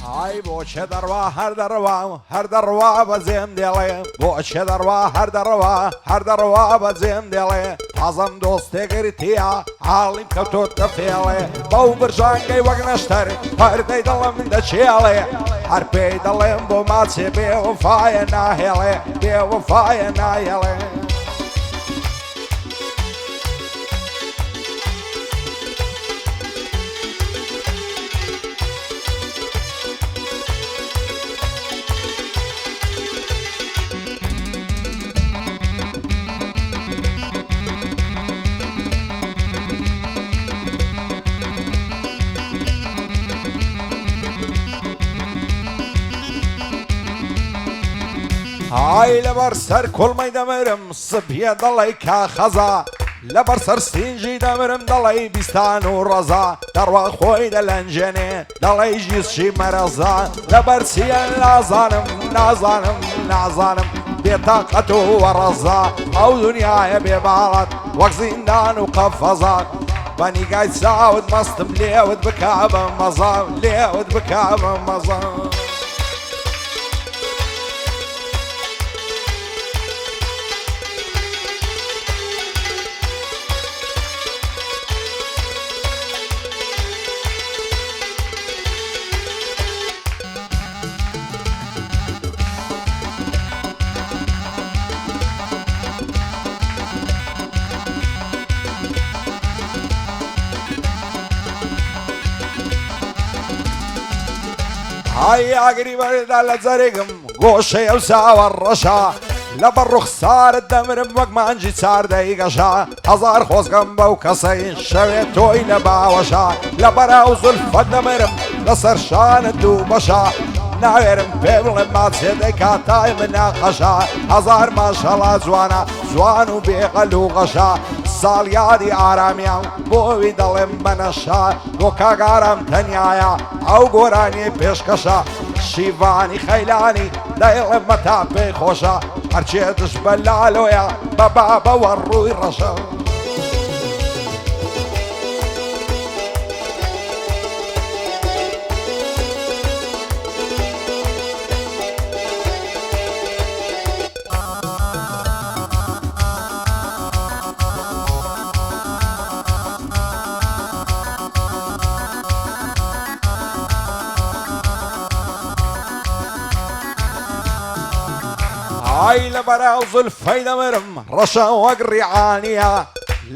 ئای بۆ چێ دەڕوا هەر دەڕوا هەر دەڕوا بەجێم دێڵێ بۆ چێ دەڕوا هەر دەڕوا هەر دەڕوا بەجێم دێڵێ حەزم دۆستێگرتیە حاڵیم کەوتۆتە فێڵێ بەو برژانگەی وەک نەشتەر پەردەی دڵم دەچێڵێ هەر پێی دەڵێم بۆ ماچێ بێوەفایە ناهێڵێ بێوەفایە ناهێڵێ ئای لەبەر سەر کوڵمەی دەمرم سبیە دەڵی کا خەزا لەبەر سەر سینجی دەمرم دەڵی بیستان و ڕەزا دەڕوا خۆی دەلەنجێنێ دەڵی ژیسشی مەرەزا لەبەر چیە نازانم نازانم نازانم بێتاقەت و وەڕەزا ئەو دنیاە بێباڵەت وەک زیندان و قەفەزا بە نیگای چاوت مەستم لێوت بکا بە مەزا لێوت بکا بە مەزا ئای ئاگری بەردا لە جەرێگم گۆشەی ئەو چاوە ڕەشا لەبەر ڕوخسارت دەمرم وەک مانجی چاردەی گەشا هەزار خۆزگەم بەو کەسەی شەوێت تۆی لە باوەشا لەبەر ئەو زولفەت دەمرم لەسەر شانت دوو بەشا ناوێرم پێ بڵێم ماچێ دەیکا تای مناقەشا هەزار ماشەڵا جوانە جوان و بێقەل و غەشا ساڵیادی ئارامیان بۆوی دەڵێم بەنەشا بۆ کاگارم تەنیایە ئەو گۆرانی پێشکەشە شیڤانی خەیلانی دەیڵێم مەتا پێی خۆشە هەرچێ دش بە لالۆیە بە بابەوە ڕووی ڕەشە ئای لەبەراو زولفەی دەمرم ڕەشە وەک ڕیعانیە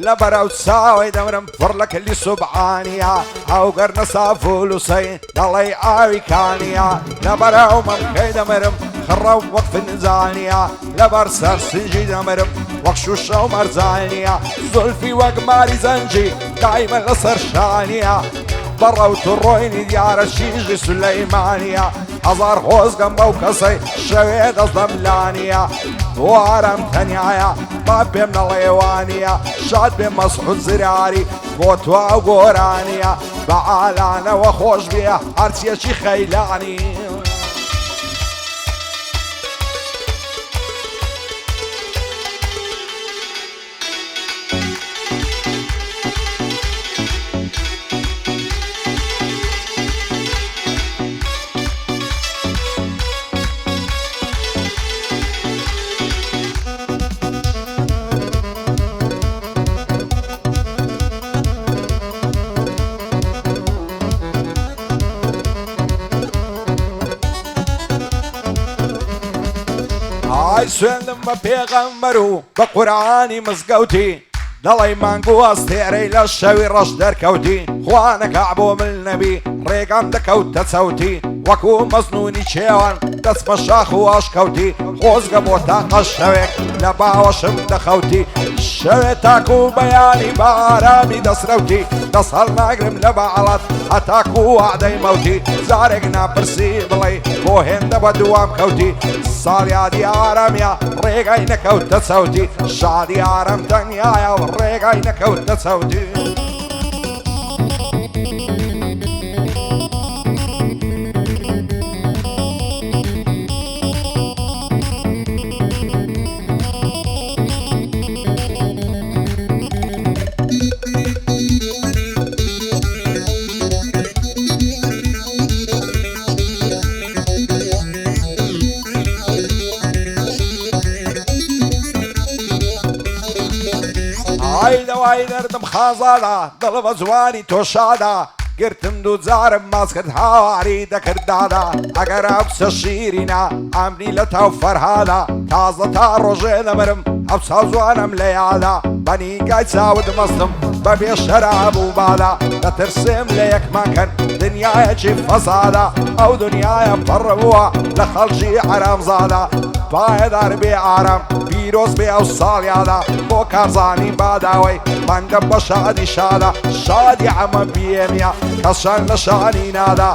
لەبەراو چاوەی دەمرم پڕ لە کلی سوبعانیە ئەو گەرنە سافولوسەی دەڵێی ئاوی کانیە لەبەراو مەمکەی دەمرم خڕە وەک فنجانیە لەبەر سەر سنجی دەمرم وەک شوشە و مەرجانیە زولفی وەک ماری زەنجی دایمە لەسەر شانیە بەڕەوت و ڕۆینی دیارە شیژی سولەیمانیە هەزار خۆزگەم بەو کەسەی شەوێ دەستەم لانیە بۆ ئارام تەنیایە با پێم نەڵێوانیە شاد بێ مەسعود زراری بۆ توا و گۆرانیە بە ئالانەوە خۆش بێ هەرچیەکی خەیلانی ئای سوێندم بە پێغەمبەر و بە قورعانی مزگەوتی دەڵێی مانگو ئەستێرەی لە شەوی ڕەش دەرکەوتی خوا نەکا بۆ من نەبی ڕێگام دەکەوتە چەوتی وەکو مەزنونی چێوان دەچمە شاخ و ئاشکەوتی خۆزگە بۆ تاقە شەوێک لە باوەشم دەخەوتی شەوێ تاکو و بەیانی بە ئارامی دەسرەوتی دەست هەڵناگرم لە بەعەڵەت هەتاکو و وعدەی مەوتی جارێک ناپرسی بڵێ بۆ هێندە بە دوام کەوتی ساڵیادی ئارامە ڕێگای نەکەوتە چەوتی شادی ئارام تەنیایە ڕێگای نەکەوتە چەوتی وای دەردم خازادا دڵ بە جوانی تۆ شادا گرتم دوو جارم ماچ کرد هاواری دەکردادا ئەگەر ئەوسە شیرینە ئەمنی لە تاو فەرهادا تازە تا ڕۆژێ دەمرم ئەو چاو جوانم لە یادا بەنیگای چاوت مەستم بەبێ شەراب و بادا دەترسێم لە یەکمانکەن دنیایەکی فەسادا ئەو دنیایە پەڕبووە لە خەڵکی عەرامزادا پایەدار بێ ئارام پیرۆز بێ ئەو ساڵیادا بۆ کارزانی باداوەی بەنگە بە شادی شادا شادی ئەمە بیێنە کەسشان لە شانی نادا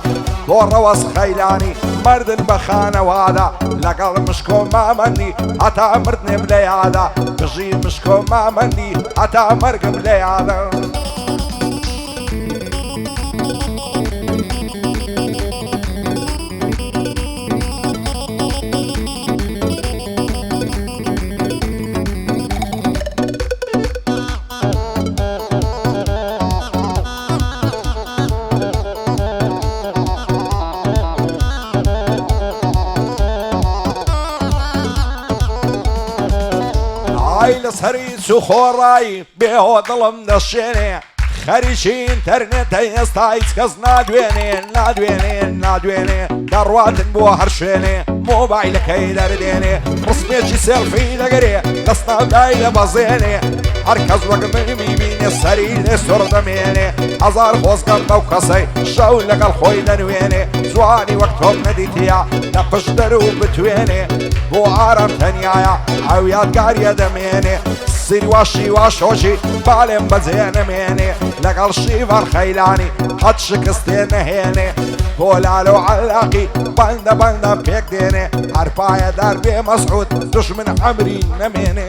بۆ ڕەوەس خەیلانی مردن بە خانەوادا لەگەڵ مشکۆ مامەندی هەتا مردنێم لە یادا بژی مشکۆ مامەندی هەتا مەرگم لە یادا لەسەری چوو خۆڕایی بێهۆ دڵم دەشێنێ خەریکی ئینتەرنێتە ئێستا هیچ کەس نادوێنێ دەڕواتن بۆ هەر شوێنێ مۆبایلەکەی دەردێنێ ڕسمێکی سێڵفی دەگەرێ دەستناودای دەبەزێنێ هەر کەس وەک من میبینێ سەری لێ سۆر دەمێنێ هەزار خۆزگەم بەو کەسەی شەو لەگەڵ خۆی دەنوێنێ جوانی وەک تۆم نەدیتیە لە پشت دەرو بتوێنێ بۆ ئارام تەنیایە ئەو یادگاریە دەمێنێ سیروا شیوا شۆشی بالێم بەجێ نەمێنێ لەگەڵ شیڤەر خەیلانی هەت شکستێ نەهێنێ بۆ لالۆ عەلاقی بەندە پێک دێنێ هەرپایەدار بێ مەسعود دوژمن عەمری نەمێنێ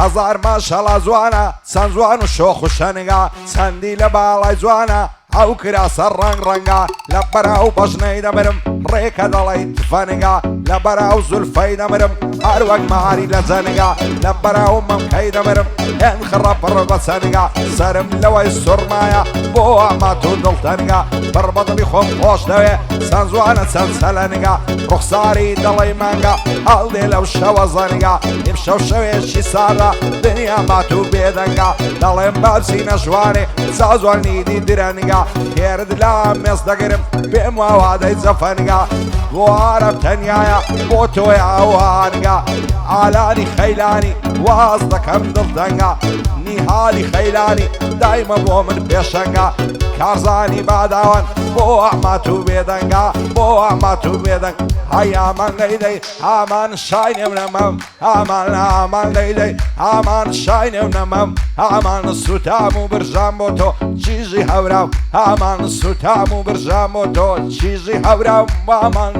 هەزار ماشەڵا جوانە چەند جوان و شۆخ و شەنگا چەندی لە باڵای جوانە ئەو کراسە ڕەنگە لە بەراو بەژنەی دەمرم ڕێکە دەڵی تفەنگا لە بەراو زولفەی دەمرم هەر وەک ماری لە جەنگا لە بەراو مەمکەی دەمرم هێن خڕە پڕ بە چەنگا سەرم لەوەی سوڕمایە بۆ ئامات و دڵتەنگا پڕ بە دڵی خۆم خۆش دەوێ چەند جوانە چەند سەلەنگا ڕوخساری دەڵی مانگا هەڵدێ لەو شەوە زەنگا ئیمشەو شەوێکی سادا دنیا مات و بێدەنگا دەڵێم بابچی نەژوانێ زازوانیدی درەنگا هێرد لا مێز دەگرم پێم وادەی جەفەنگا بۆ ئارەم تەنیایە بۆ تۆی ئاوانگا ئالانی خەیلانی واز دەکەم دڵتەنگا نیهالی خەیلانی دایمە بۆ من پێشەنگا کارزانی باداوان بۆ ئەحمات و بێدەنگا بۆ ئەحمات و بێدەنگ هەی ئامان لەیدەی ئامان شاینێم نەمەم ئامان لەیدەی ئامان شاینێم نەمەم ئامان سوتام و برژام بۆ تۆ چیژی هەوراو ئامان سوتام و برژام بۆ تۆ چیژی هەوراو ئامان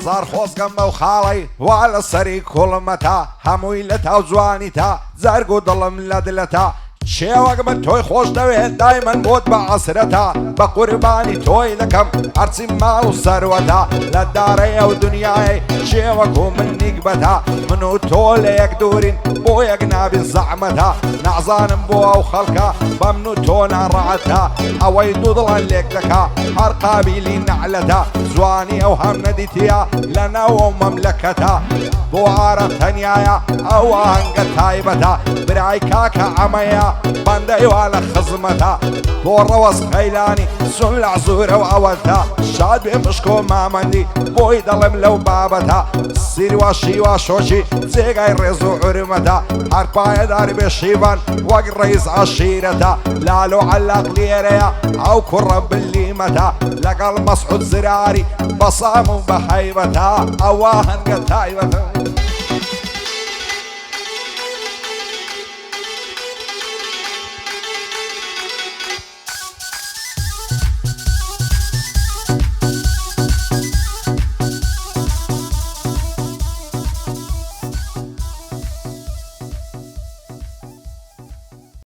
هەزار خۆزگەم بەو خاڵی وا لە سەری کوڵمەتا هەمووی لە تاو جوانی تا زەرگ و دڵم لە دلەتا شێوەک من تۆی خۆش دەوێت دایمەن بۆت بە عەسرەتە بە قوربانی تۆی دەکەم هەرچی ماڵ و سەروەتە لە دارەیە و دنیای شێوەک و من نیگبەتە من و تۆ لە یەک دوورین بۆ یەک نابین زەحمەتە نەعزانم بۆ ئەو خەڵکە بە من و تۆ ناڕەحەتە ئەوەی دوو دڵان لێک دەکا هەر قابیلی نەعلەتە جوانی ئەو هەم نەدیتیە لەناو مەملەکەتە بۆ ئارەم تەنیایە ئەو ئاهەنگە تایبەتە برای کاکە ئەمەیە بەندەیوا لە خزمەتە بۆ ڕەوەز قەیلانی سون لە عزوورە و ئەوەتە شاد بێ مشکۆ مامەندی بۆی دەڵێم لەو بابەتە سیروا شیوا شۆشی جێگای ڕێز و عورمەتە هەر پایەدار بێ شیوان وەک ڕەیز عەشیرەتە لال و عەلاق لێرەیە ئەو کوڕە بلیمەتە لەگەڵ مەسعود زراری بەسام و بە حەیبەتە ئەوە هەنگە تایبەتە